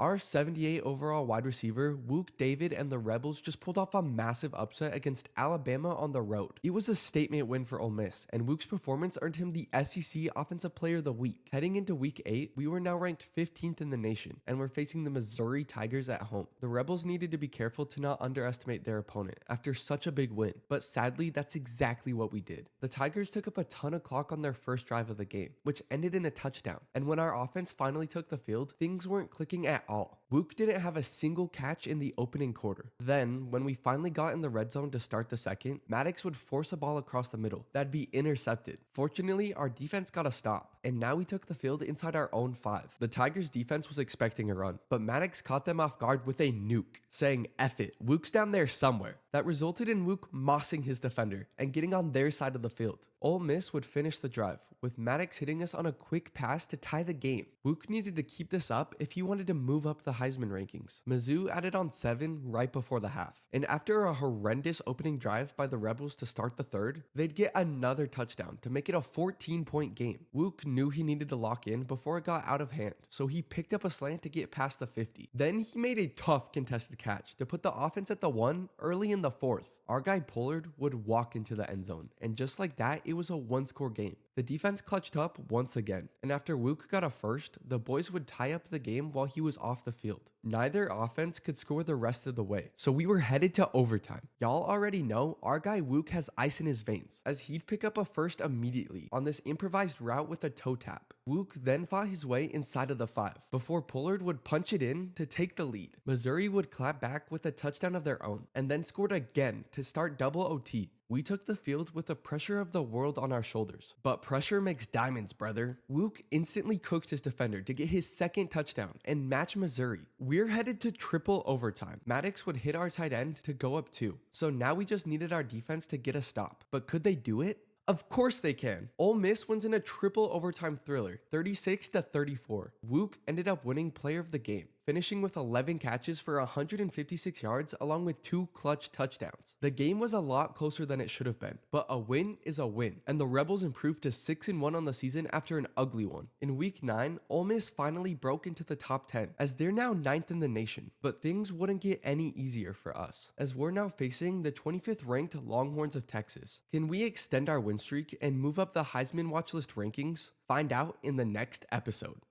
Our 78 overall wide receiver, Wuke David, and the Rebels just pulled off a massive upset against Alabama on the road. It was a statement win for Ole Miss, and Wuke's performance earned him the SEC Offensive Player of the Week. Heading into Week 8, we were now ranked 15th in the nation, and we're facing the Missouri Tigers at home. The Rebels needed to be careful to not underestimate their opponent after such a big win, but sadly, that's exactly what we did. The Tigers took up a ton of clock on their first drive of the game, which ended in a touchdown, and when our offense finally took the field, things weren't clicking at all. Wuke didn't have a single catch in the opening quarter. Then, when we finally got in the red zone to start the second, Maddox would force a ball across the middle that'd be intercepted. Fortunately, our defense got a stop, and now we took the field inside our own 5. The Tigers defense was expecting a run, but Maddox caught them off guard with a nuke, saying F it, Wuke's down there somewhere. That resulted in Wuke mossing his defender and getting on their side of the field. Ole Miss would finish the drive, with Maddox hitting us on a quick pass to tie the game. Wuke needed to keep this up if he wanted to move up the Heisman rankings. Mizzou added on 7 right before the half, and after a horrendous opening drive by the Rebels to start the third, they'd get another touchdown to make it a 14-point game. Wuke knew he needed to lock in before it got out of hand, so he picked up a slant to get past the 50. Then he made a tough contested catch to put the offense at the 1 early in the 4th. Our guy Pollard would walk into the end zone, and just like that, it was a 1-score game. The defense clutched up once again, and after Wuke got a first, the boys would tie up the game while he was off the field. Neither offense could score the rest of the way, so we were headed to overtime. Y'all already know our guy Wuke has ice in his veins, as he'd pick up a first immediately on this improvised route with a toe tap. Wuke then fought his way inside of the 5, before Pollard would punch it in to take the lead. Missouri would clap back with a touchdown of their own, and then scored again to start double OT. We took the field with the pressure of the world on our shoulders. But pressure makes diamonds, brother. Wuke instantly cooked his defender to get his second touchdown and match Missouri. We're headed to triple overtime. Maddox would hit our tight end to go up 2. So now we just needed our defense to get a stop. But could they do it? Of course they can. Ole Miss wins in a triple overtime thriller, 36-34. Wuke ended up winning player of the game, finishing with 11 catches for 156 yards along with 2 clutch touchdowns. The game was a lot closer than it should have been, but a win is a win, and the Rebels improved to 6-1 on the season after an ugly one. In week 9, Ole Miss finally broke into the top 10, as they're now 9th in the nation, but things wouldn't get any easier for us, as we're now facing the 25th ranked Longhorns of Texas. Can we extend our win streak and move up the Heisman watch list rankings? Find out in the next episode.